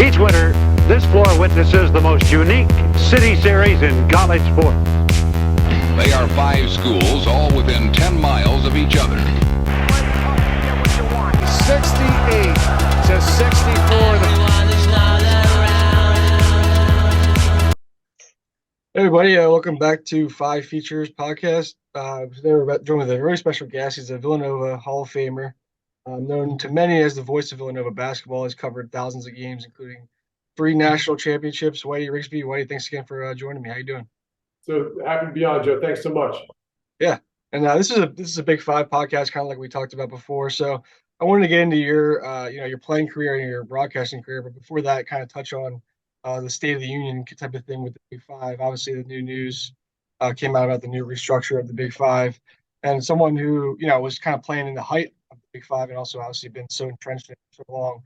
Each winter, this floor witnesses the most unique city series in college sports. They are 5 schools, all within 10 miles of each other. 68 to 64. Hey everybody, welcome back to Five Features Podcast. Today we're joined with a very special guest. He's a Villanova Hall of Famer, known to many as the voice of Villanova basketball. He's covered thousands of games, including 3 national championships. Whitey Rigsby. Whitey, thanks again for joining me. How you doing? So happy to be on, Joe. Thanks so much. Yeah, and this is a Big Five podcast, kind of like we talked about before. So I wanted to get into your your playing career and your broadcasting career, but before that, kind of touch on the State of the Union type of thing with the Big Five. Obviously, the new news came out about the new restructure of the Big Five, and someone who was kind of playing in the height of the Big Five, and also obviously been so entrenched in it for so long.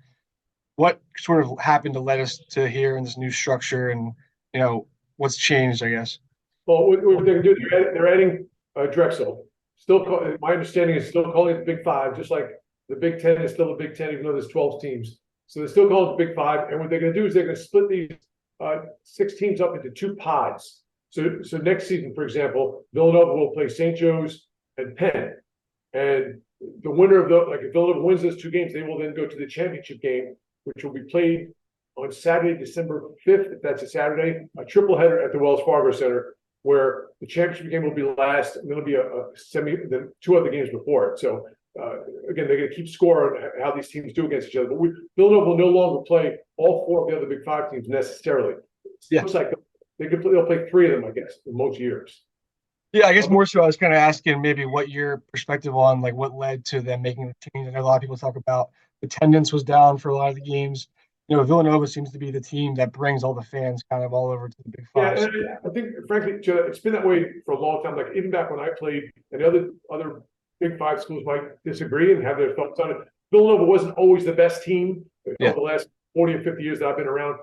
What sort of happened to lead us to here in this new structure, and what's changed, I guess? Well, what they're going to do, they're adding Drexel. My understanding is still calling it the Big Five, just like the Big Ten is still the Big Ten, even though there's 12 teams. So they're still calling it the Big Five. And what they're going to do is they're going to split these 6 teams up into 2 pods. So next season, for example, Villanova will play St. Joe's and Penn. And the winner of if Villanova wins those 2 games, they will then go to the championship game, which will be played on Saturday, December 5th, if that's a Saturday, a triple header at the Wells Fargo Center, where the championship game will be last, and there'll be a semi, then 2 other games before it. So again, they're going to keep score on how these teams do against each other. But Villanova will no longer play all 4 of the other Big Five teams necessarily. It looks like they'll play 3 of them, I guess, in most years. Yeah, I guess more so I was kind of asking maybe what your perspective on what led to them making the change. I know a lot of people talk about attendance was down for a lot of the games. Villanova seems to be the team that brings all the fans kind of all over to the Big Five. Yeah, and I think, frankly, Joe, it's been that way for a long time. Like even back when I played, and the other Big Five schools might disagree and have their thoughts on it. Villanova wasn't always the best team over the last 40 or 50 years that I've been around,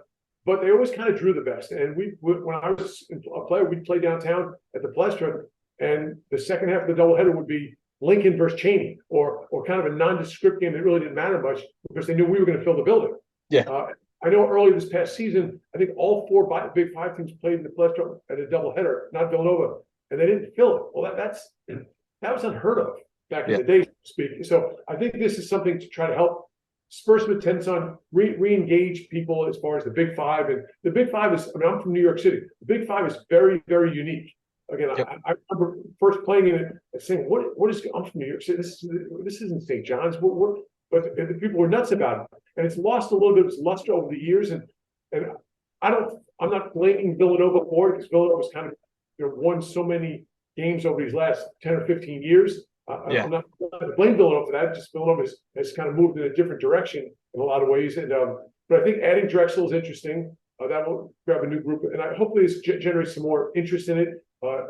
but they always kind of drew the best. And when I was a player, we'd play downtown at the Palestra, and the second half of the doubleheader would be Lincoln versus Cheney, or kind of a nondescript game that really didn't matter much because they knew we were going to fill the building. Yeah. I know earlier this past season, I think all 4 Big Five teams played in the Palestra at a doubleheader, not Villanova, and they didn't fill it. Well, that was unheard of back in the day, so to speak. So I think this is something to try to help spur some attendance on, re-engage people as far as the Big Five. And the Big Five is, I'm from New York City. The Big Five is very, very unique. Again, I remember first playing in it and saying, what is, I'm from New York City. This isn't St. John's. But the people were nuts about it. And it's lost a little bit of its luster over the years. And I'm not blaming Villanova for it, because Villanova's kind of won so many games over these last 10 or 15 years. I'm not to blame Villanova for that. Just Villanova has kind of moved in a different direction in a lot of ways. And but I think adding Drexel is interesting. That will grab a new group, and hopefully this generates some more interest in it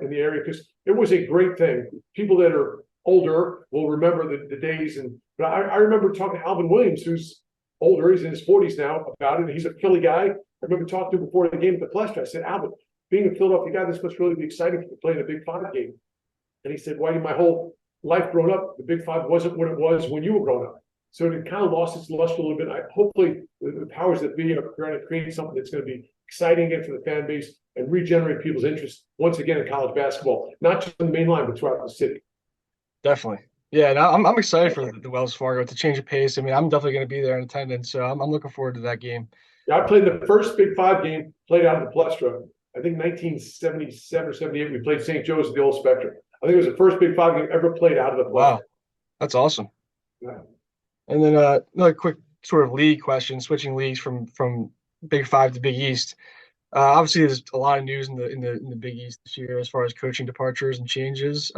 in the area, because it was a great thing. People that are older will remember the days. But I remember talking to Alvin Williams, who's older, he's in his 40s now, about it, and he's a Philly guy. I remember talking to him before the game at the Palestra. I said, Alvin, being a Philadelphia guy, this must really be exciting to play in a Big Five game. And he said, Whitey, my whole life growing up, the Big Five wasn't what it was when you were growing up. So it kind of lost its luster a little bit. Hopefully the powers that be are trying to create something that's going to be exciting again for the fan base and regenerate people's interest once again in college basketball, not just in the main line, but throughout the city. Definitely. Yeah, and I'm excited for the Wells Fargo to change of pace. I mean, I'm definitely going to be there in attendance, so I'm looking forward to that game. Yeah, I played the first Big Five game, played out of the Palestra. I think 1977 or 78, we played St. Joe's at the Old Spectrum. I think it was the first Big Five game ever played out of the Palestra. Wow, that's awesome. Yeah. And then another quick sort of league question, switching leagues from Big Five to Big East. Obviously, there's a lot of news in the Big East this year as far as coaching departures and changes.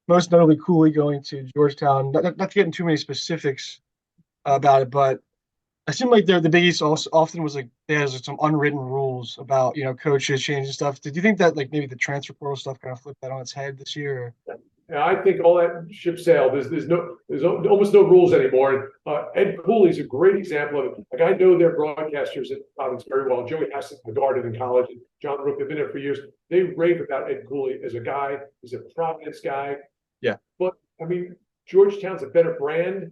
Most notably, Cooley going to Georgetown. Not to get into too many specifics about it, but I seem like the Big East also often was like there's some unwritten rules about coaches changing stuff. Did you think that maybe the transfer portal stuff kind of flipped that on its head this year? Yeah, I think all that ship sailed. There's almost no rules anymore. And Ed Cooley's a great example of it. Like, I know their broadcasters at Providence very well. Joey Hassett, I guarded in college, and John Rook have been there for years. They rave about Ed Cooley as a guy. He's a Providence guy. Yeah. But I mean, Georgetown's a better brand.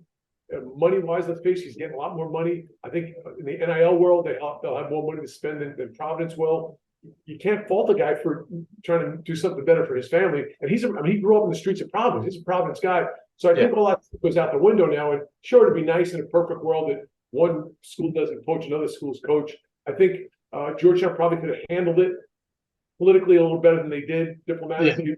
money-wise, let's face it, he's getting a lot more money. I think in the NIL world, they'll have more money to spend than Providence will. You can't fault a guy for trying to do something better for his family. And he grew up in the streets of Providence. He's a Providence guy. So I think all that goes out the window now. And sure, it'd be nice in a perfect world that one school doesn't coach another school's coach. I think Georgetown probably could have handled it politically a little better than they did diplomatically. Yeah.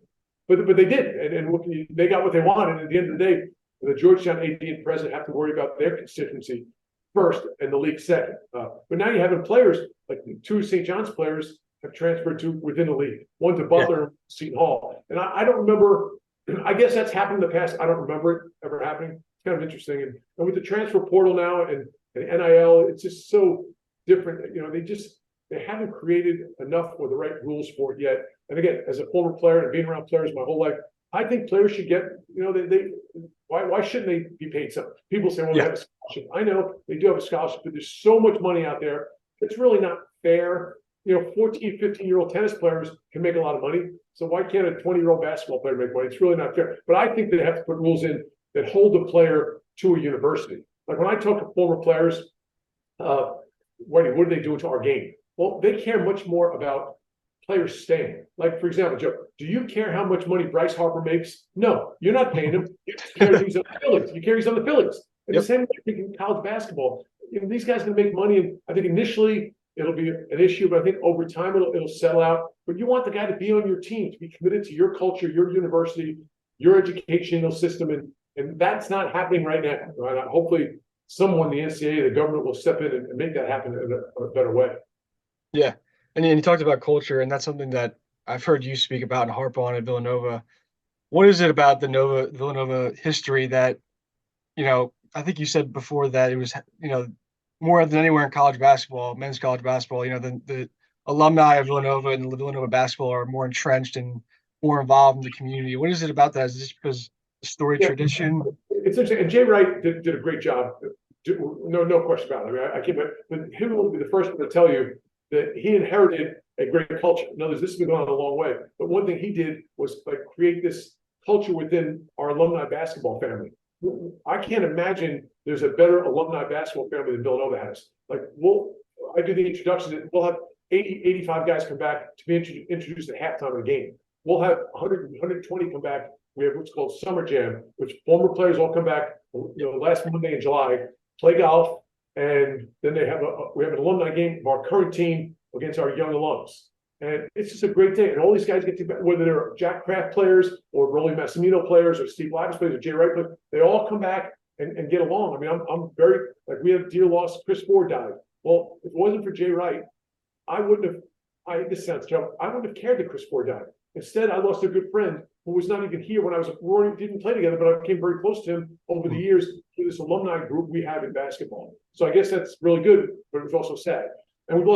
But they did, and they got what they wanted. And at the end of the day, the Georgetown AD and president have to worry about their constituency first and the league second. But now you're having players, like the 2 St. John's players have transferred to within the league, one to Butler and Seton Hall. And I don't remember, I guess that's happened in the past. I don't remember it ever happening. It's kind of interesting. And with the transfer portal now and NIL, it's just so different. They haven't created enough or the right rules for it yet. And again, as a former player and being around players my whole life, I think players should get, why shouldn't they be paid something? People say, well, they have a scholarship. I know they do have a scholarship, but there's so much money out there. It's really not fair. 14, 15-year-old tennis players can make a lot of money. So why can't a 20-year-old basketball player make money? It's really not fair. But I think they have to put rules in that hold the player to a university. Like when I talk to former players, what are they doing to our game? Well, they care much more about players staying. Like, for example, Joe, do you care how much money Bryce Harper makes? No, you're not paying him. You care he's on the Phillies. You care he's on the Phillies. And the same way in college basketball. These guys can make money, and I think initially it'll be an issue, but I think over time it'll settle out. But you want the guy to be on your team, to be committed to your culture, your university, your educational system, and that's not happening right now. Right? Hopefully, someone, the NCAA, the government, will step in and make that happen in a better way. Yeah. And you talked about culture, and that's something that I've heard you speak about and harp on at Villanova. What is it about the Villanova history that, I think you said before that it was, more than anywhere in college basketball, men's college basketball, the alumni of Villanova and Villanova basketball are more entrenched and more involved in the community. What is it about that? Is it just because the story tradition? It's interesting. And Jay Wright did a great job. No question about it. I can't, but he will be the first one to tell you that he inherited a great culture. In other words, this has been going on a long way. But one thing he did was create this culture within our alumni basketball family. I can't imagine there's a better alumni basketball family than Villanova has. I do the introduction, and we'll have 80, 85 guys come back to be introduced at halftime of the game. We'll have 100, 120 come back. We have what's called Summer Jam, which former players all come back, last Monday in July, play golf, and then we have an alumni game of our current team against our young alums. And it's just a great day. And all these guys get to, whether they're Jack Kraft players or Rollie Massimino players or Steve Livas players or Jay Wright players, they all come back and get along. I mean, I'm very, we have dear loss, Chris Ford died. Well, if it wasn't for Jay Wright, this sounds terrible, I wouldn't have cared that Chris Ford died. Instead, I lost a good friend who was not even here when we didn't play together, but I became very close to him over the years through this alumni group we have in basketball. So I guess that's really good, but it was also sad. And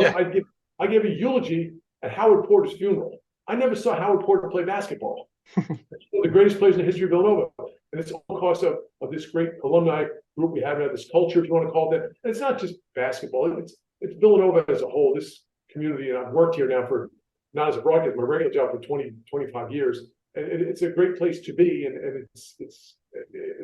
I gave a eulogy at Howard Porter's funeral. I never saw Howard Porter play basketball. One of the greatest players in the history of Villanova. And it's all because of this great alumni group we have, this culture, if you want to call it that. And it's not just basketball. It's Villanova as a whole, this community. And I've worked here now not as a broadcaster, my regular job for 20, 25 years. And it's a great place to be. And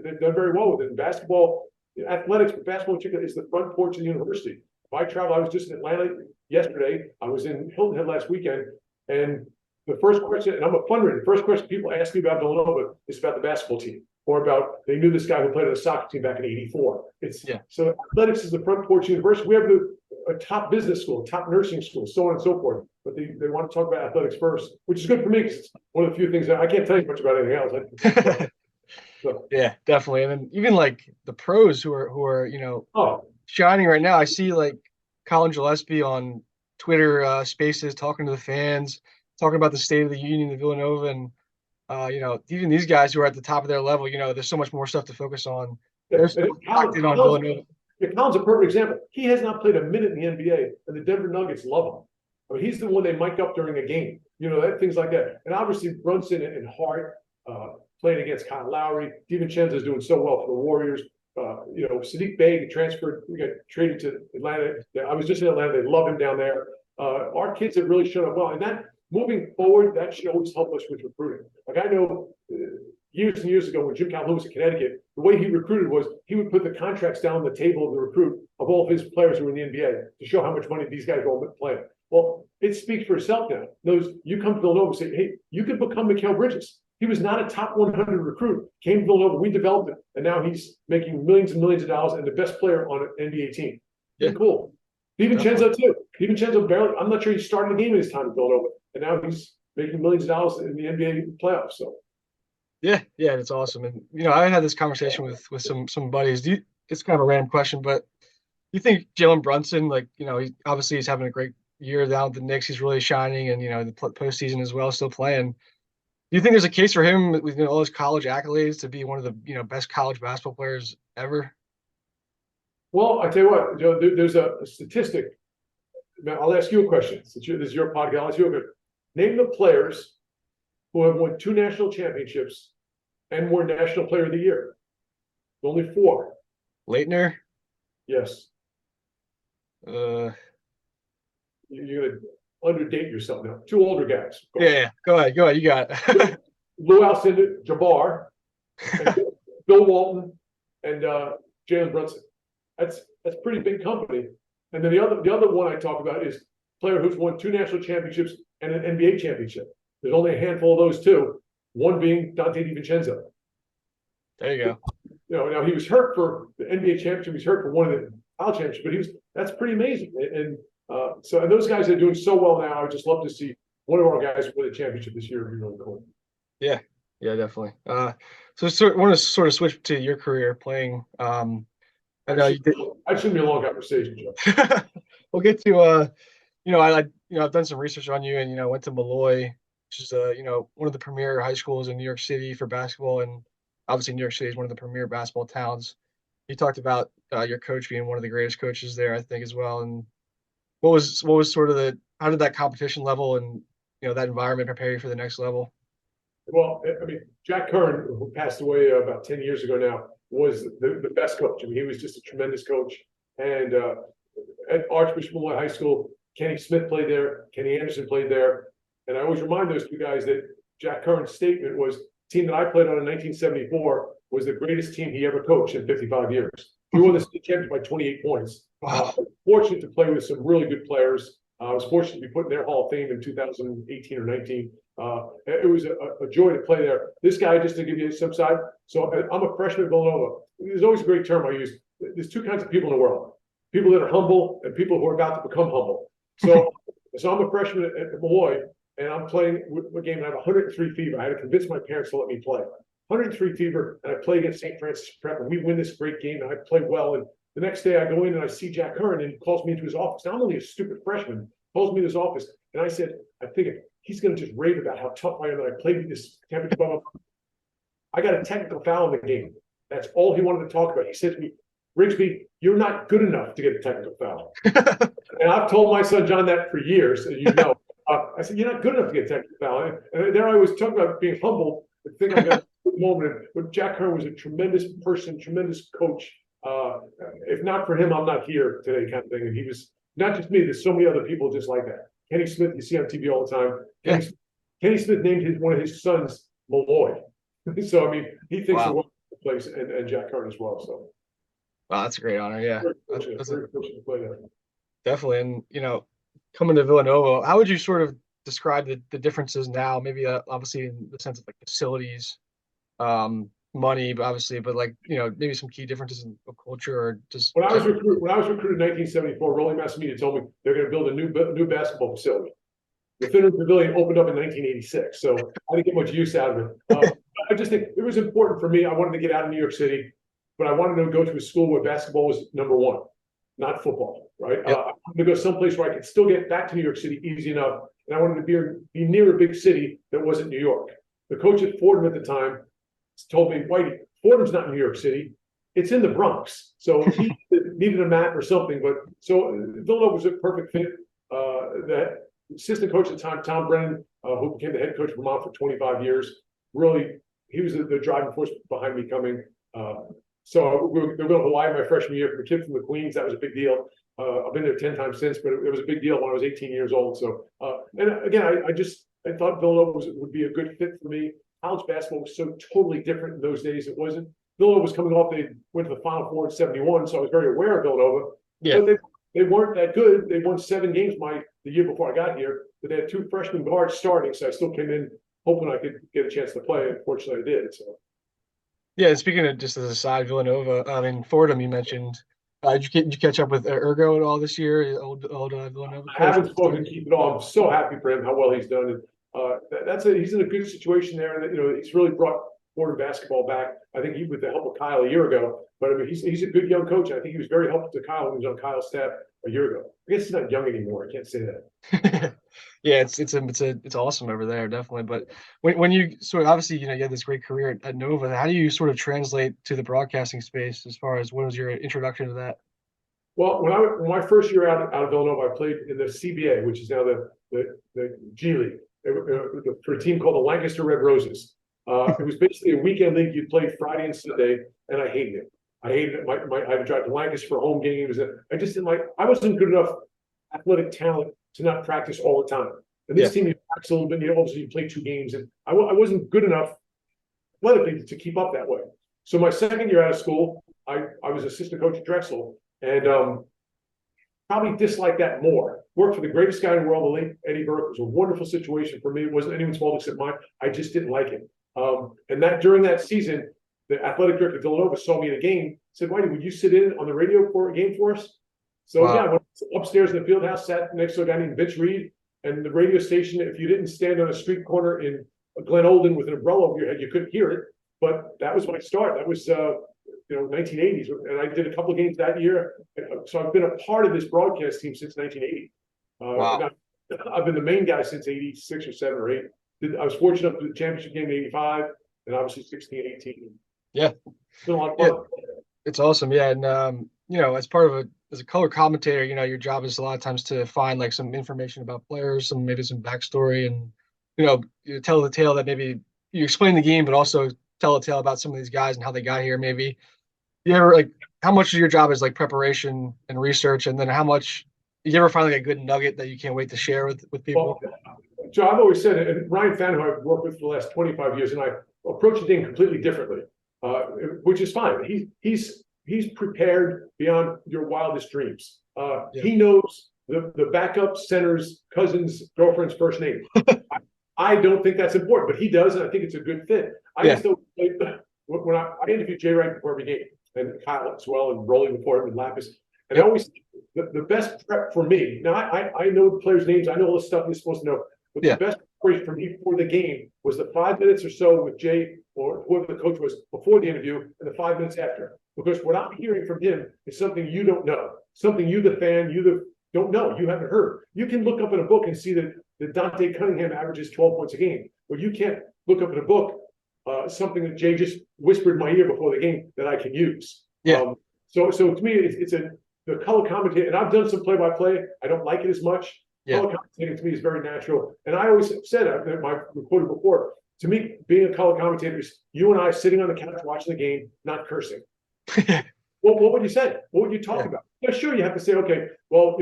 they've done very well with it. And basketball, athletics, but basketball in particular is the front porch of the university. If I travel, I was just in Atlanta yesterday. I was in Hilton Head last weekend. And the first question, and I'm a fundraiser, the first question people ask me about Villanova is about the basketball team, or about they knew this guy who played on the soccer team back in '84. So athletics is the front porch university. We have a top business school, top nursing school, so on and so forth. But they want to talk about athletics first, which is good for me because it's one of the few things that I can't tell you much about anything else. Yeah, definitely. And then even the pros who are shining right now. I see Colin Gillespie on Twitter Spaces talking to the fans, talking about the state of the union of Villanova, and even these guys who are at the top of their level. There's so much more stuff to focus on. They're still acting on Villanova. Colin's a perfect example. He has not played a minute in the NBA, and the Denver Nuggets love him. I mean, he's the one they mic up during a game. Things like that. And obviously Brunson and Hart playing against Kyle Lowry. DiVincenzo is doing so well for the Warriors. Sadiq Bey transferred. We got traded to Atlanta. I was just in Atlanta. They love him down there. Our kids have really shown up well. And that moving forward, that should always help us with recruiting. I know years and years ago when Jim Calhoun was in Connecticut, the way he recruited was he would put the contracts down on the table of the recruit of all of his players who were in the NBA to show how much money these guys were all playing. Well, it speaks for itself now. Those you come to Villanova and say, hey, you could become Mikal Bridges. He was not a top 100 recruit. Came to Villanova, we developed it, and now he's making millions and millions of dollars and the best player on an NBA team. Yeah, cool. DiVincenzo too. DiVincenzo barely. I'm not sure he started the game in his time at Villanova, and now he's making millions of dollars in the NBA playoffs. So. Yeah, that's awesome. And I had this conversation with some buddies. It's kind of a random question, but do you think Jalen Brunson, he's having a great year down at the Knicks. He's really shining, and the postseason as well, still playing. Do you think there's a case for him with all his college accolades to be one of the best college basketball players ever? Well, I tell you what, there's a statistic. I'll ask you a question. Since this is your podcast, I'll ask you a question. Name the players who have won 2 national championships and were National Player of the Year. Only 4. Leitner? Yes. You're going to underdate yourself now. 2 older guys. Go ahead. You got it. Lou Alcindor, Jabbar, and Bill Walton, and Jalen Brunson. That's pretty big company. And then the other one I talk about is a player who's won 2 national championships and an NBA championship. There's only a handful of those 2. One being Dante DiVincenzo. There you go. Now he was hurt for the NBA championship. He was hurt for one of the college championships, but that's pretty amazing. And those guys are doing so well now. I would just love to see one of our guys win a championship this year. It'd be really cool. Yeah, definitely. So want to sort of switch to your career playing. I know you did. I shouldn't be a long conversation, Joe. We'll get to I've done some research on you, and went to Malloy, which is one of the premier high schools in New York City for basketball, and obviously New York City is one of the premier basketball towns. You talked about your coach being one of the greatest coaches there, I think, as well. And what was sort of how did that competition level and that environment prepare you for the next level? Well, I mean, Jack Kern, who passed away about 10 years ago now, was the best coach. I mean, he was just a tremendous coach. And at Archbishop Malloy High School, Kenny Smith played there, Kenny Anderson played there. And I always remind those 2 guys that Jack Kern's statement was, the team that I played on in 1974 was the greatest team he ever coached in 55 years. We won the state championship by 28 points. Wow. Fortunate to play with some really good players. I was fortunate to be put in their Hall of Fame in 2018 or 19. It was a joy to play there. This guy, just to give you some side, so I'm a freshman at Villanova. There's always a great term I use. There's 2 kinds of people in the world: people that are humble and people who are about to become humble. So I'm a freshman at Malloy, and I'm playing a game, and I have 103 fever. I had to convince my parents to let me play. 103 fever, and I play against St. Francis Prep, and we win this great game, and I play well. And the next day I go in and I see Jack Kern, and he calls me into his office. Now, I'm only a stupid freshman. Calls me to his office, and I said, I figured he's going to just rave about how tough I am that I played with this championship. I got a technical foul in the game. That's all he wanted to talk about. He said to me, Rigsby, you're not good enough to get a technical foul. And I've told my son John that for years, as you know. I said, you're not good enough to get a technical foul. And there I was talking about being humble. The thing I'm going to moment. But Jack Kern was a tremendous person, tremendous coach. If not for him, I'm not here today, kind of thing. And he was not just me. There's so many other people just like that. Kenny Smith, you see on TV all the time. Yeah. Kenny Smith named one of his sons Malloy. So I mean, he thinks wow. of the place, and Jack Kern as well. So wow, that's a great honor. Yeah, very fortunate to play there. Definitely. And coming to Villanova, how would you sort of describe the differences now? Maybe obviously in the sense of like facilities, money, but obviously, but like maybe some key differences in culture or just. When I was recruited in 1974, Rollie Massimino told me they're going to build a new basketball facility. The Finland Pavilion opened up in 1986, so I didn't get much use out of it. I just think it was important for me. I wanted to get out of New York City, but I wanted to go to a school where basketball was number one, not football, right? Yep. I wanted to go someplace where I could still get back to New York City easy enough, and I wanted to be near a big city that wasn't New York. The coach at Fordham at the time told me, Whitey, Fordham's not in New York City. It's in the Bronx. So he needed a map or something. But so Villanova was a perfect fit. That assistant coach at the time, Tom Brennan, who became the head coach of Vermont for 25 years, really, he was the driving force behind me coming. So they're going to Hawaii my freshman year. For a kid from the Queens, that was a big deal. I've been there 10 times since, but it was a big deal when I was 18 years old. So, and again, I thought Villanova would be a good fit for me. college basketball was so totally different in those days. It wasn't. Villanova was coming off. They went to the Final Four in '71, so I was very aware of Villanova. Yeah. But they weren't that good. They won 7 games the year before I got here. But they had 2 freshman guards starting, so I still came in hoping I could get a chance to play. Unfortunately, I did. So. Yeah, and speaking of just as a side, Villanova, I mean, Fordham, you mentioned. Did you catch up with Ergo at all this year? Old Villanova I coach? haven't spoken to Keith at all. I'm so happy for him, how well he's done. And he's in a good situation there. And, he's really brought Fordham basketball back. I think with the help of Kyle a year ago. But I mean, he's a good young coach. And I think he was very helpful to Kyle when he was on Kyle's staff a year ago. I guess he's not young anymore. I can't say that. Yeah, it's awesome over there, definitely. But when you sort of obviously, you had this great career at Nova, how do you sort of translate to the broadcasting space as far as what was your introduction to that? Well, when my first year out of Villanova, I played in the CBA, which is now the G League, for a team called the Lancaster Red Roses. It was basically a weekend league. You played Friday and Sunday, and I hated it. I hated it. I had to drive to Lancaster for home games. I just didn't like. I wasn't good enough athletic talent to not practice all the time. And this team, you practice a little bit. Obviously, you play 2 games, and I wasn't good enough athletically to keep up that way. So my second year out of school, I was assistant coach at Drexel, and probably disliked that more. Worked for the greatest guy in the world, the late Eddie Burke. It was a wonderful situation for me. It wasn't anyone's fault except mine. I just didn't like it. And that during that season, the athletic director of Villanova saw me at a game, said, Whitey, would you sit in on the radio for a game for us? So yeah, I went upstairs in the field house, sat next to a guy named Vince Reed, and the radio station, if you didn't stand on a street corner in Glen Olden with an umbrella over your head, you couldn't hear it. But that was my start. That was 1980s, and I did a couple of games that year. So I've been a part of this broadcast team since 1980. Wow. I've been the main guy since 86 or 7 or 8. I was fortunate enough to do the championship game in 85, and obviously 16, 18. Yeah. It's been a lot of fun. It's awesome. Yeah. And, as part of as a color commentator, your job is a lot of times to find like some information about players, maybe some backstory, and, you tell the tale that maybe you explain the game, but also tell a tale about some of these guys and how they got here. Maybe you ever how much of your job is like preparation and research, and then how much you ever find like a good nugget that you can't wait to share with people? Well, Joe, I've always said it, and Ryan Fan, who I've worked with for the last 25 years, and I approach the game completely differently, which is fine. He's prepared beyond your wildest dreams. He knows the backup center's cousin's girlfriend's first name. I don't think that's important, but he does, and I think it's a good fit. I just don't. When I interviewed Jay Wright before every game, and Kyle as well, and Rollie before him, and Lapis, and I always the best prep for me. Now I know the players' names, I know all the stuff you're supposed to know, but the best preparation for me before the game was the 5 minutes or so with Jay or whoever the coach was before the interview, and the 5 minutes after. Because what I'm hearing from him is something you don't know, something you, the fan, don't know, you haven't heard. You can look up in a book and see that Dante Cunningham averages 12 points a game, but you can't look up in a book something that Jay just whispered in my ear before the game that I can use. Yeah. So to me, it's the color commentator, and I've done some play-by-play. I don't like it as much. Yeah. Color commentating to me is very natural, and I always said, I've recorded before. To me, being a color commentator is you and I sitting on the couch watching the game, not cursing. Well, what would you say? What would you talk about? Yeah, sure, you have to say, okay, well,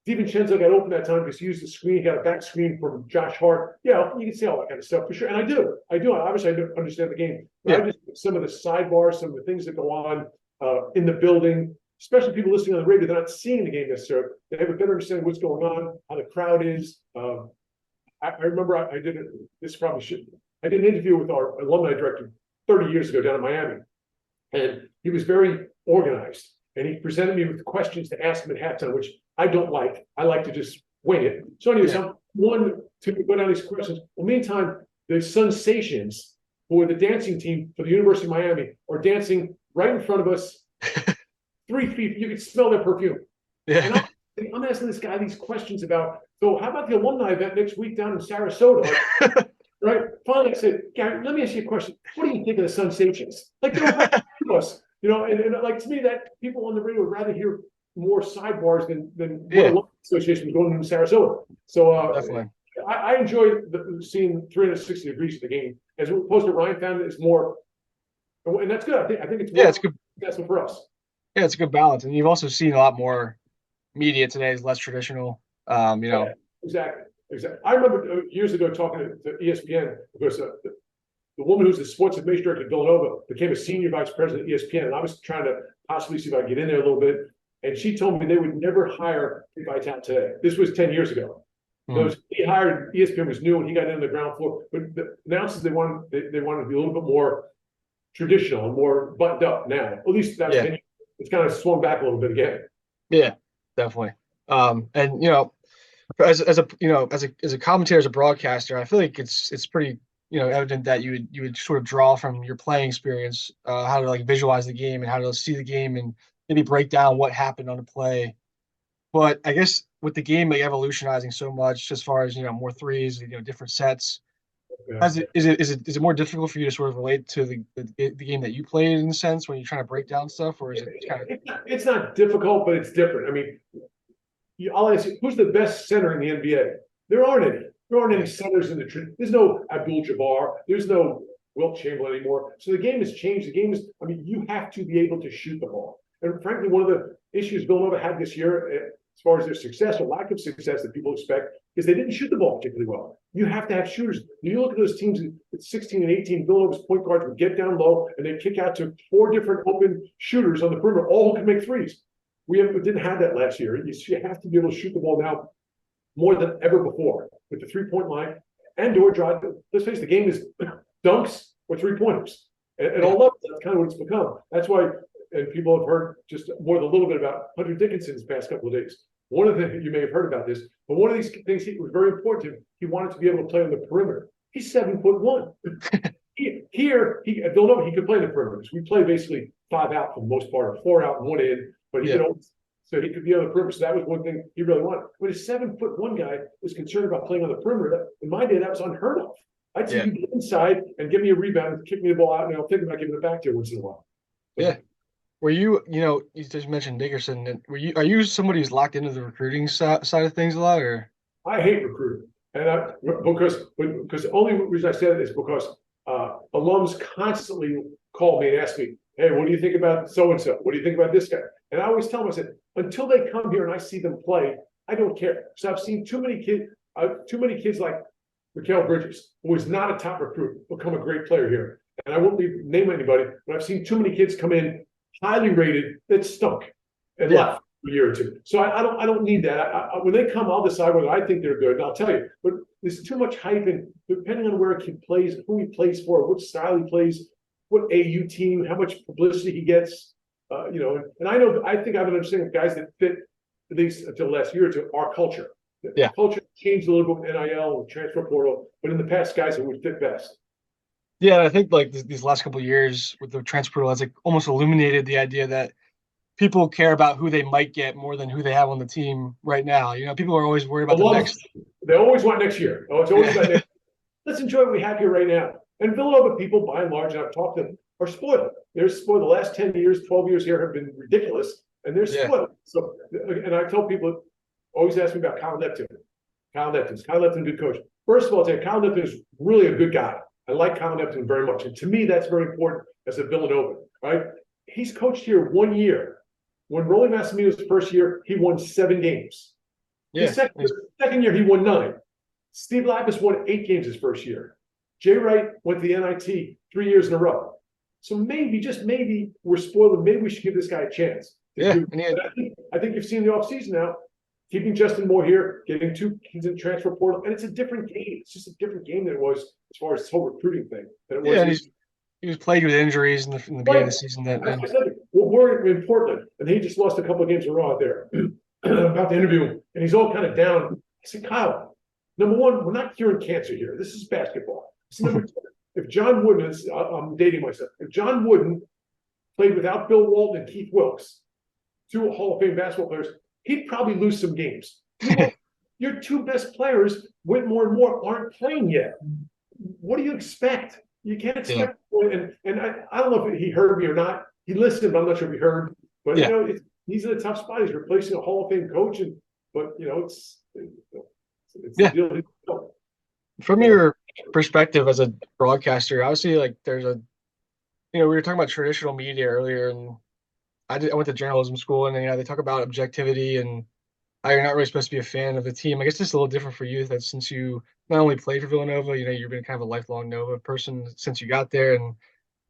DiVincenzo got open that time because he used the screen. He got a back screen from Josh Hart. Yeah, you can say all that kind of stuff for sure. And I do. Obviously, I do understand the game. But I just some of the sidebars, some of the things that go on in the building, especially people listening on the radio, they're not seeing the game necessarily. They have a better understanding of what's going on, how the crowd is. I remember I did it. This probably should. I did an interview with our alumni director 30 years ago down in Miami, and he was very organized. And he presented me with questions to ask him at halftime, which I don't like. I like to just wing it. So anyways, I'm one to go down these questions. Well, meantime, the Sensations, who are the dancing team for the University of Miami, are dancing right in front of us, 3 feet. You can smell their perfume. Yeah. And I'm asking this guy these questions about, so how about the alumni event next week down in Sarasota? Right? Finally, I said, Gary, let me ask you a question. What do you think of the Sensations? Like, they don't have to do us. And like to me, that people on the radio would rather hear more sidebars than what a local association was going in Sarasota. So Definitely. I enjoy seeing 360 degrees of the game as opposed to Ryan found it's more, and that's good. I think it's it's good. That's for us. Yeah, it's a good balance, and you've also seen a lot more media today is less traditional. Yeah, exactly. I remember years ago talking to ESPN because the woman who's the sports information director at Villanova became a senior vice president at ESPN, and I was trying to possibly see if I could get in there a little bit. And she told me they would never hire by talent today. This was 10 years ago. He hired, ESPN was new and he got in on the ground floor. But the announcers, they wanted to be a little bit more traditional and more buttoned up now. At least that was 10 years. It's kind of swung back a little bit again. Yeah, definitely. And as a commentator, as a broadcaster, I feel like it's pretty evident that you would sort of draw from your playing experience, how to like visualize the game and how to see the game and maybe break down what happened on the play. But I guess with the game like evolutionizing so much as far as more threes, different sets, is it more difficult for you to sort of relate to the game that you played in a sense when you're trying to break down stuff, or is it kind of? It's not difficult, but it's different. I mean, I'll ask you, who's the best center in the NBA? There aren't any. There aren't any centers in the. There's no Abdul-Jabbar. There's no Wilt Chamberlain anymore. So the game has changed. The game is. I mean, you have to be able to shoot the ball. And frankly, one of the issues Villanova had this year, as far as their success or lack of success that people expect, is they didn't shoot the ball particularly well. You have to have shooters. You look at those teams at 16 and 18, Villanova's point guards would get down low and they'd kick out to 4 different open shooters on the perimeter, all who can make threes. We didn't have that last year. You have to be able to shoot the ball now more than ever before with the 3-point line and or drive. Let's face it, the game is dunks or 3-pointers. And all levels, that's kind of what it's become. That's why, and people have heard just more than a little bit about Hunter Dickinson's past couple of days. One of the, you may have heard about this, but one of these things was very important to him. He wanted to be able to play on the perimeter. He's 7'1". Here, at Villanova, he could play the perimeter. We play basically 5 out for the most part, or 4 out and 1 in. But he so he could be on the perimeter. So that was one thing he really wanted. But a 7'1" guy was concerned about playing on the perimeter. In my day, that was unheard of. I'd say you get inside and give me a rebound and kick me the ball out, and I'll think about giving it back to you once in a while. Yeah. Were you, you just mentioned Dickerson. Are you somebody who's locked into the recruiting side of things a lot, or? I hate recruiting, and because the only reason I say that is because alums constantly call me and ask me, "Hey, what do you think about so and so? What do you think about this guy?" And I always tell them, I said, until they come here and I see them play, I don't care. So I've seen too many kids like Mikal Bridges, who is not a top recruit, become a great player here. And I won't name anybody, but I've seen too many kids come in highly rated that stunk and left for a year or two. So I don't need that. When they come, I'll decide whether I think they're good, and I'll tell you. But there's too much hype, and depending on where a kid plays, who he plays for, which style he plays, what AU team, how much publicity he gets, And I think I have an understanding of guys that fit, at least until last year or two, our culture. The culture changed a little bit with NIL and transfer portal, but in the past, guys that would fit best. Yeah, I think like these last couple of years with the transfer portal has like almost illuminated the idea that people care about who they might get more than who they have on the team right now. People are always worried about the next. They always want next year. Oh, it's always about next year. Let's enjoy what we have here right now. And Villanova people, by and large, and I've talked to them, are spoiled. They're spoiled. The last 10 years, 12 years here have been ridiculous, and they're spoiled. So, and I tell people, always ask me about Kyle Neptune. Kyle Neptune, good coach. First of all, I'll tell you, Kyle Neptune is really a good guy. I like Kyle Neptune very much. And to me, that's very important as a Villanova, right? He's coached here 1 year. When Rollie Massimino's first year, he won 7 games. His second year, he won 9. Steve Lapis won 8 games his first year. Jay Wright went to the NIT 3 years in a row. So maybe, just maybe, we're spoiled, and maybe we should give this guy a chance. I think you've seen the offseason now, keeping Justin Moore here, getting 2 kids in transfer portal, and it's a different game. It's just a different game than it was as far as this whole recruiting thing. Than it was. He was plagued with injuries in the beginning of the season. We're in Portland, and he just lost a couple of games in a row out there. About to interview him, and he's all kind of down. I said, Kyle, number one, we're not curing cancer here. This is basketball. Number two, if John Wooden, I'm dating myself, if John Wooden played without Bill Walton and Keith Wilkes, 2 Hall of Fame basketball players, he'd probably lose some games. Your 2 best players, Whitmore and Moore, aren't playing yet. What do you expect? You can't expect. And I don't know if he heard me or not. He listened, but I'm not sure if he heard. But he's in a tough spot. He's replacing a Hall of Fame coach, but it's the deal. From your perspective as a broadcaster, obviously, like there's we were talking about traditional media earlier, and I went to journalism school, and they talk about objectivity and you're not really supposed to be a fan of the team. I guess it's a little different for you that since you not only played for Villanova, you've been kind of a lifelong Nova person since you got there, and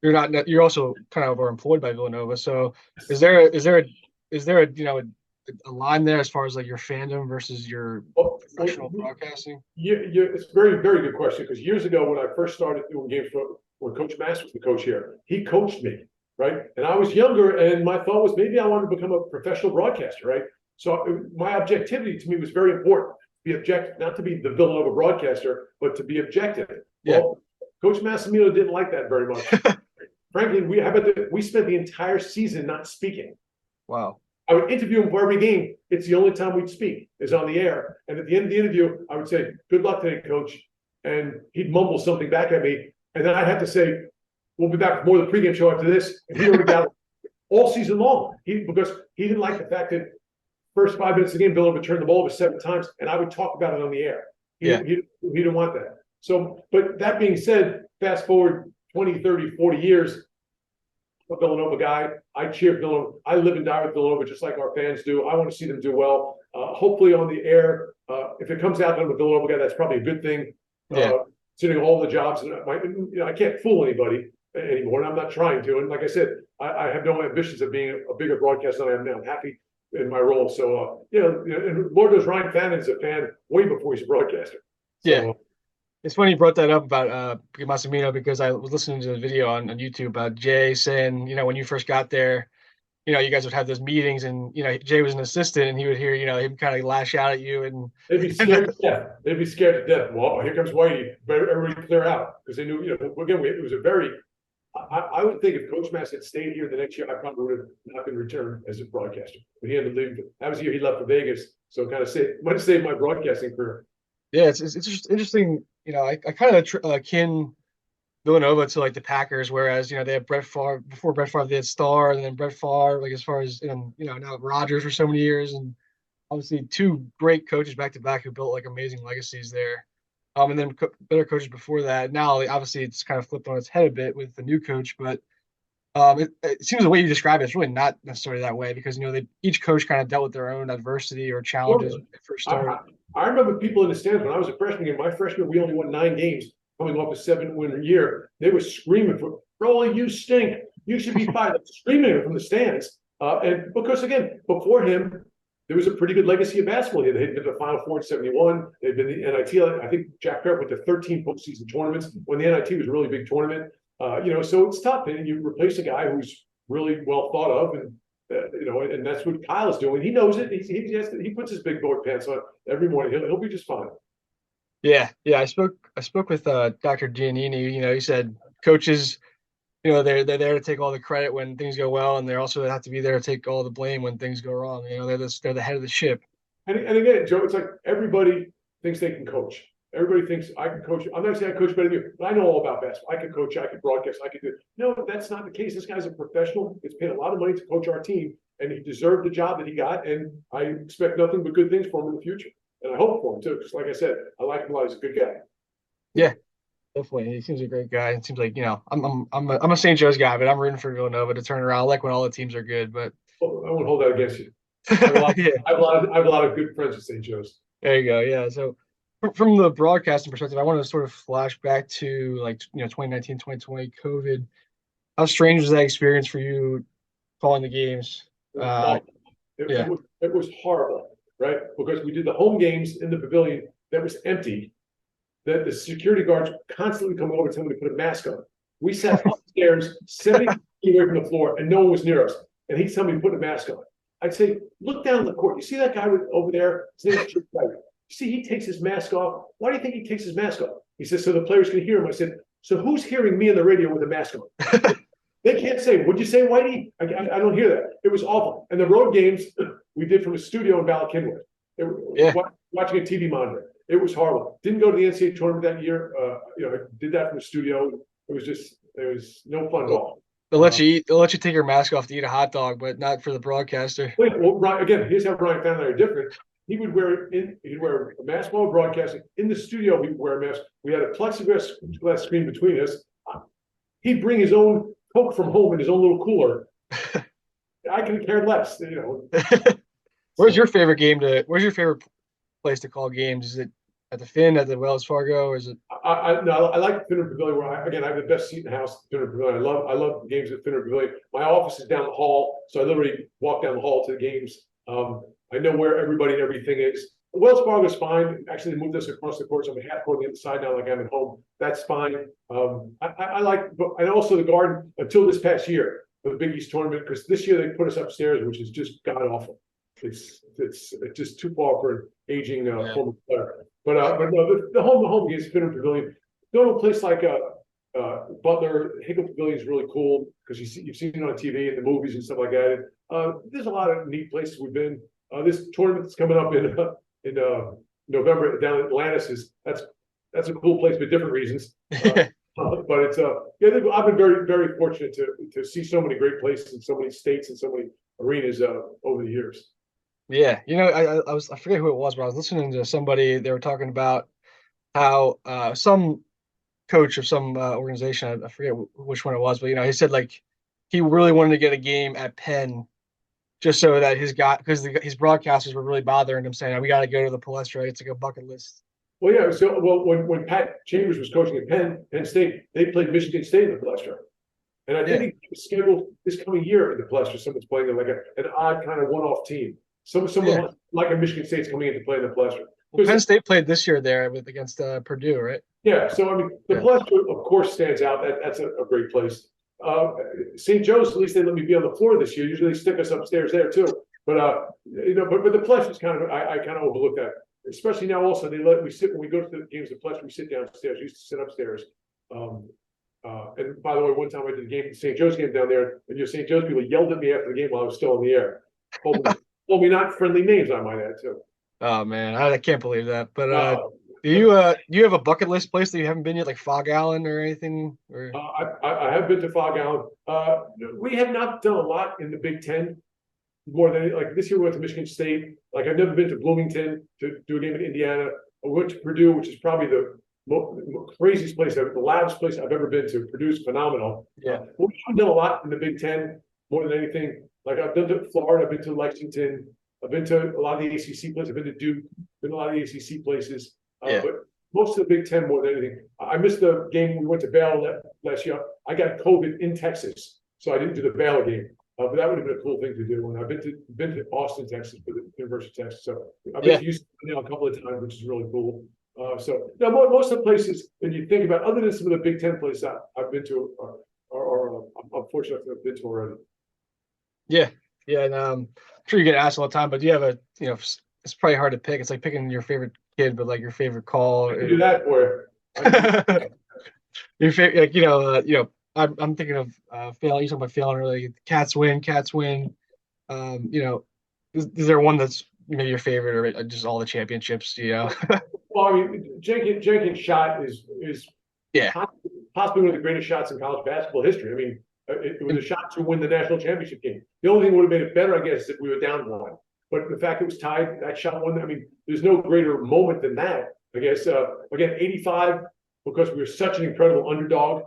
you're also kind of are employed by Villanova. So is there a line there as far as like your fandom versus your professional broadcasting? It's a very, very good question because years ago when I first started doing games when Coach Mass was the coach here, he coached me, right? And I was younger, and my thought was maybe I wanted to become a professional broadcaster, right? So my objectivity to me was very important. Be objective, not to be the Villanova broadcaster, but to be objective. Yeah. Well, Coach Massimino didn't like that very much. Frankly, we spent the entire season not speaking. Wow. I would interview him for every game. It's the only time we'd speak is on the air. And at the end of the interview, I would say, "Good luck today, coach." And he'd mumble something back at me. And then I'd have to say, "We'll be back with more of the pregame show after this." And he would have all season long. Because he didn't like the fact that first 5 minutes of the game, Villanova turned the ball over 7 times, and I would talk about it on the air. He didn't want that. So, but that being said, fast forward 20, 30, 40 years, I'm a Villanova guy. I cheer Villanova. I live and die with Villanova just like our fans do. I want to see them do well. Hopefully on the air, if it comes out that I'm a Villanova guy, that's probably a good thing. Considering all the jobs, and I can't fool anybody anymore, and I'm not trying to. And like I said, I have no ambitions of being a bigger broadcaster than I am now. I'm happy in my role. So, and Lord knows Ryan Fannin is a fan way before he's a broadcaster. So, yeah. It's funny you brought that up about Massimino because I was listening to the video on YouTube about Jay saying, when you first got there, you guys would have those meetings and, Jay was an assistant and he would hear, him kind of lash out at you and they'd be scared to death. They'd be scared to death. Well, here comes Whitey. Everybody clear out because they knew, again, it was a very, I would think if Coach Mass had stayed here the next year, I probably would have not been returned as a broadcaster. But he ended up leaving. That was the year he left for Vegas. So it kind of might have saved my broadcasting career. Yeah, it's just interesting. I kind of akin Villanova to like the Packers, whereas they have Brett Favre. Before Brett Favre, they had Starr, and then Brett Favre, like as far as now Rodgers for so many years, and obviously 2 great coaches back to back who built like amazing legacies there. And then better coaches before that. Now, obviously, it's kind of flipped on its head a bit with the new coach, but it seems the way you describe it's really not necessarily that way because each coach kind of dealt with their own adversity or challenges when they first started. I remember people in the stands when I was a freshman. In my freshman year, we only won 9 games, coming off a 7-win year. They were screaming for Rollie, you stink. You should be fired. Screaming it from the stands. And because again, before him, there was a pretty good legacy of basketball here. They had been to the Final Four in '71. They'd been the NIT. I think Jack Parrott went to 13 postseason tournaments when the NIT was a really big tournament. So it's tough. And you replace a guy who's really well thought of, and and that's what Kyle is doing. He knows it. He puts his big boy pants on every morning. He'll be just fine. Yeah. I spoke with Dr. Giannini. He said coaches, they're there to take all the credit when things go well, and they also have to be there to take all the blame when things go wrong. They're the head of the ship. And again, Joe, it's like everybody thinks they can coach. Everybody thinks I can coach. I'm not saying I coach better than you, but I know all about basketball. I can coach, I can broadcast, I can do it. No, that's not the case. This guy's a professional. He's paid a lot of money to coach our team, and he deserved the job that he got. And I expect nothing but good things for him in the future. And I hope for him too, because like I said, I like him a lot. He's a good guy. Yeah, definitely. He seems a great guy. It seems like I'm a St. Joe's guy, but I'm rooting for Villanova to turn around. I like when all the teams are good, but I won't hold that against you. I have a lot of good friends at St. Joe's. There you go. Yeah. So from the broadcasting perspective, I want to sort of flash back to 2019, 2020 COVID. How strange was that experience for you calling the games? It was horrible, right? Because we did the home games in the pavilion that was empty. That the security guards constantly coming over telling me to put a mask on. We sat upstairs 70 feet away from the floor and no one was near us. And he'd tell me to put a mask on. I'd say, look down the court. You see that guy over there? His name is See, he takes his mask off. Why do you think he takes his mask off? He says, so the players can hear him. I said, so who's hearing me on the radio with a mask on? They can't say, what'd you say, Whitey? I don't hear that. It was awful. And the road games we did from a studio in Ballackinwood. Watching a TV monitor. It was horrible. Didn't go to the NCAA tournament that year. I did that from the studio. It was no fun at all. They'll let you take your mask off to eat a hot dog, but not for the broadcaster. Well, again, here's how Brian Fan and I are different. He would wear a mask while broadcasting. In the studio, he would wear a mask. We had a plexiglass screen between us. He'd bring his own Coke from home in his own little cooler. I could care less, Where's your favorite game to? Where's your favorite place to call games? Is it at the Finn, at the Wells Fargo, or is it? No, I like Finner Pavilion where I have the best seat in the house at Finner Pavilion. I love the games at Finner Pavilion. My office is down the hall, so I literally walk down the hall to the games. I know where everybody and everything is. Wells Fargo is fine. Actually, they moved us across the court, so I'm half court on the other side now, like I'm at home. That's fine. I like, and also the Garden until this past year for the Big East tournament, because this year they put us upstairs, which is just god awful. It's just too far for an aging former player. But no, the home games, Finner Pavilion. Go to a place like Butler, Hickle Pavilion is really cool because you've seen it on TV and the movies and stuff like that. There's a lot of neat places we've been. This tournament that's coming up in November down in Atlantis that's a cool place for different reasons. But it's I've been very, very fortunate to see so many great places in so many states and so many arenas over the years. Yeah, I forget who it was, but I was listening to somebody. They were talking about how some coach of some organization, I forget which one it was, but he said like he really wanted to get a game at Penn just so that his broadcasters were really bothering him, saying, we got to go to the Palestra. It's like a bucket list. Well, yeah. So, when Pat Chambers was coaching at Penn State, they played Michigan State in the Palestra, and I think he was scheduled this coming year in the Palestra. Someone's playing like an odd kind of one-off team. Someone like a Michigan State's coming in to play in the Palestra. Well, Penn State played this year there against Purdue, right? Yeah. So I mean, the Palestra, of course, stands out. That's a great place. St. Joe's, at least they let me be on the floor this year. Usually they stick us upstairs there too. But but the Palestra is kind of I kind of overlook that. Especially now, also they let we sit when we go to the games. The Palestra, we sit downstairs. We used to sit upstairs. And by the way, one time I did a game, the St. Joe's game down there, and your St. Joe's people yelled at me after the game while I was still in the air. Told me not friendly names, I might add too. Oh man, I can't believe that. But do you have a bucket list place that you haven't been yet, like Fog Allen or anything? Or I have been to Fog Allen. We have not done a lot in the Big Ten. More than like this year, we went to Michigan State. Like I've never been to Bloomington to do a game in Indiana. I went to Purdue, which is probably the craziest place, the loudest place I've ever been to. Purdue's phenomenal. Yeah, we haven't done a lot in the Big Ten more than anything. Like I've been to Florida, I've been to Lexington, I've been to a lot of the ACC places. I've been to Duke, been to a lot of the ACC places. But most of the Big Ten more than anything. I missed the game we went to Baylor last year. I got COVID in Texas, so I didn't do the Baylor game. But that would have been a cool thing to do. And I've been to Austin, Texas, for the University of Texas. So I've been to Houston now a couple of times, which is really cool. So now most of the places that you think about, other than some of the Big Ten places I've been to, are I'm fortunate to have been to already. Yeah, and I'm sure you get asked all the time, but do you have it's probably hard to pick. It's like picking your favorite kid, but like your favorite call. I can do that for you. Your favorite, I'm thinking of failing. You talking about failing early. Cats win. Is there one that's your favorite, or just all the championships? Well, I mean, Jenkins' shot is possibly one of the greatest shots in college basketball history. I mean, it was a shot to win the national championship game. The only thing that would have made it better, I guess, is if we were down one. But the fact it was tied, that shot won. I mean, there's no greater moment than that. I guess again, 85, because we were such an incredible underdog.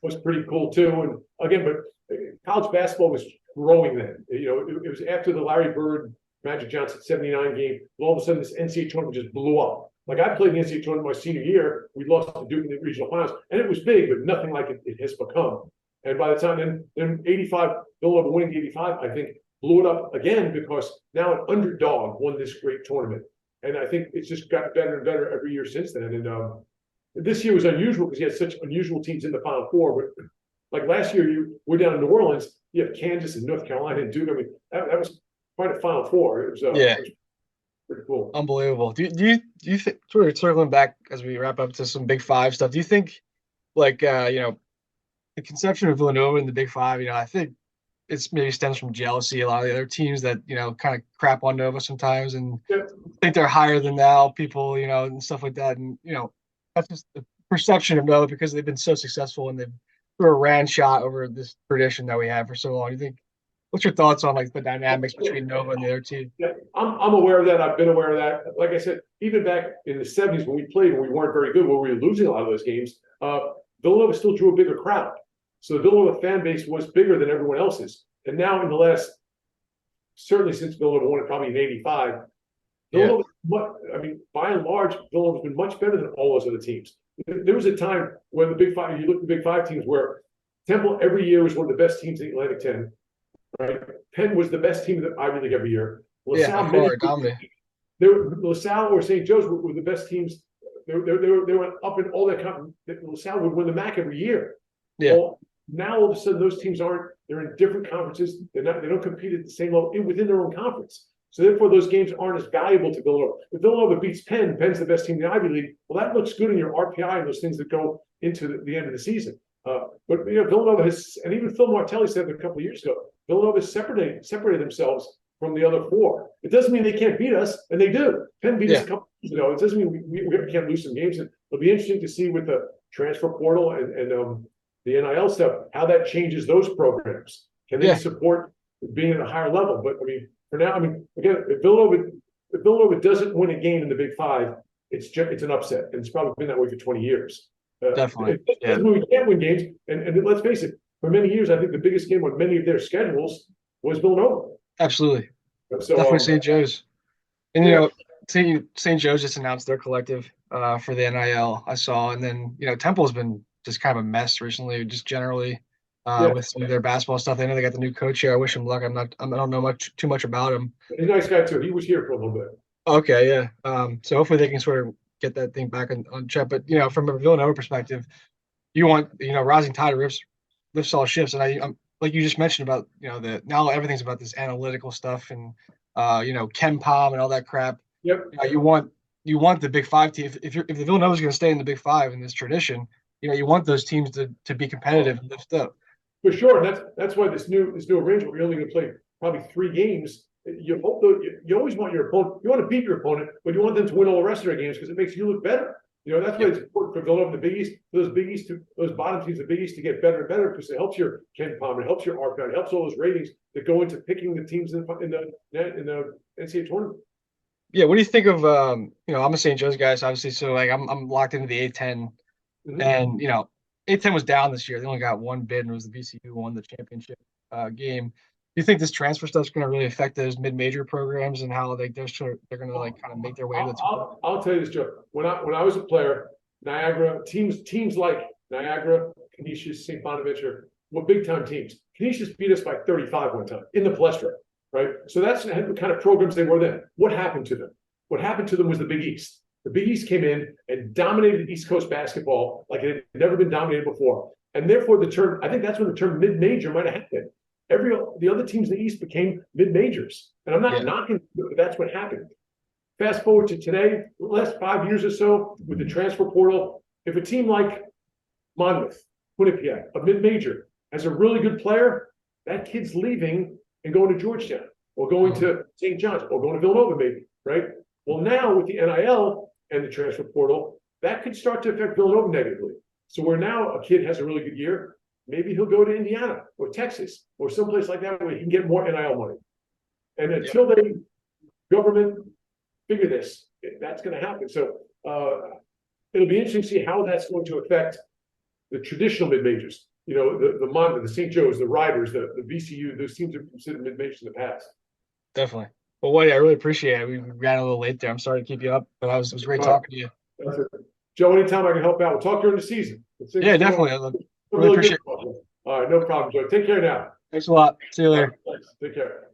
Was pretty cool too. And again, but college basketball was growing then. It was after the Larry Bird, Magic Johnson 79 game. All of a sudden, this NCAA tournament just blew up. Like I played in the NCAA tournament my senior year. We lost to Duke in the regional finals, and it was big, but nothing like it has become. And by the time then 85, Villanova winning 85, I think blew it up again because now an underdog won this great tournament. And I think it's just got better and better every year since then. And this year was unusual because you had such unusual teams in the Final Four. But like last year, we're down in New Orleans. You have Kansas and North Carolina and Duke. I mean, that was quite a Final Four. It was pretty cool. Unbelievable. Do you think, sort of circling back as we wrap up to some Big Five stuff? Do you think, like the conception of Villanova in the Big Five? I think it's maybe stems from jealousy. A lot of the other teams that kind of crap on Nova sometimes and think they're higher than now people, and stuff like that. And that's just the perception of Nova because they've been so successful and they've sort of ran shot over this tradition that we have for so long. You think, what's your thoughts on like the dynamics between Nova and the other team? Yeah, I'm aware of that. I've been aware of that. Like I said, even back in the 70s when we played and we weren't very good, when we were losing a lot of those games, Villanova still drew a bigger crowd. So the Villanova fan base was bigger than everyone else's. And now in the last certainly since Villanova won it, probably in '85. Villanova, I mean, by and large, Villanova's been much better than all those other teams. There was a time when the Big Five, you look at the Big Five teams, where Temple every year was one of the best teams in the Atlantic 10. Right, Penn was the best team in the Ivy League every year. LaSalle, LaSalle or St. Joe's were the best teams. They were up in all that conference. LaSalle would win the MAC every year. Yeah. Well, now all of a sudden those teams aren't. They're in different conferences. They don't compete at the same level within their own conference. So therefore, those games aren't as valuable to Villanova. If Villanova beats Penn, Penn's the best team in the Ivy League. Well, that looks good in your RPI and those things that go into the end of the season. But Villanova has, and even Phil Martelli said it a couple of years ago, Villanova has separated themselves from the other four. It doesn't mean they can't beat us, and they do. Penn beat us a couple of years ago. It doesn't mean we can't lose some games. It'll be interesting to see with the transfer portal and the NIL stuff how that changes those programs. Can they support being at a higher level? But I mean, for now, I mean, again, if Villanova doesn't win a game in the Big Five, it's an upset, and it's probably been that way for 20 years. Definitely. We can't win games, and let's face it, for many years, I think the biggest game on many of their schedules was Villanova. Absolutely. So, definitely St. Joe's. And, St. Joe's just announced their collective for the NIL, I saw. And then, Temple's been just kind of a mess recently, just generally with some of their basketball stuff. I know they got the new coach here. I wish him luck. I don't know too much about him. He's a nice guy, too. He was here for a little bit. Okay, yeah. So hopefully they can sort of get that thing back on check. But, from a Villanova perspective, you want, rising tide lifts all ships. And I'm like you just mentioned about, now everything's about this analytical stuff and, Ken Palm and all that crap. Yep. You want the Big Five team. If the Villanova's going to stay in the Big Five in this tradition, you want those teams to be competitive and lift up. For sure. And that's why this new arrangement, we're only going to play probably 3 games. You hope you always want your opponent. You want to beat your opponent, but you want them to win all the rest of their games because it makes you look better. That's why it's important for Villanova and the Big East, for those bottom teams, the Big East, to get better and better because it helps your Ken Palm, it helps your RPI, it helps all those ratings that go into picking the teams in the NCAA tournament. Yeah, what do you think of I'm a St. Joe's guy, so obviously, so like I'm locked into the A10, and A10 was down this year. They only got one bid, and it was the VCU who won the championship game. Do you think this transfer stuff is going to really affect those mid-major programs and how they're going to like kind of make their way to the tournament? I'll tell you this, Joe. When I was a player, Niagara teams like Niagara, Canisius, St. Bonaventure were big-time teams. Canisius beat us by 35 one time in the Palestra, right? So that's the kind of programs they were then. What happened to them? What happened to them was the Big East. The Big East came in and dominated East Coast basketball like it had never been dominated before. And therefore, I think that's when the term mid-major might have happened. The other teams in the East became mid-majors. And I'm not knocking, but that's what happened. Fast forward to today, the last 5 years or so, with the transfer portal, if a team like Monmouth, Quinnipiac, a mid-major, has a really good player, that kid's leaving and going to Georgetown or going to St. John's or going to Villanova maybe, right? Well, now with the NIL and the transfer portal, that could start to affect Villanova negatively. So where now a kid has a really good year, maybe he'll go to Indiana or Texas or someplace like that where he can get more NIL money. And until government figure this, that's going to happen. So it'll be interesting to see how that's going to affect the traditional mid-majors. The Monmouth, the St. Joe's, the Riders, the VCU, those teams are considered mid-majors in the past. Definitely. Well, Whitey, I really appreciate it. We ran a little late there. I'm sorry to keep you up, but it was great talking to you. That's it. Joe, anytime I can help out, we'll talk during the season. Yeah, definitely. I really appreciate it. All right, no problem, Joe. Take care now. Thanks a lot. See you later. Thanks. Take care.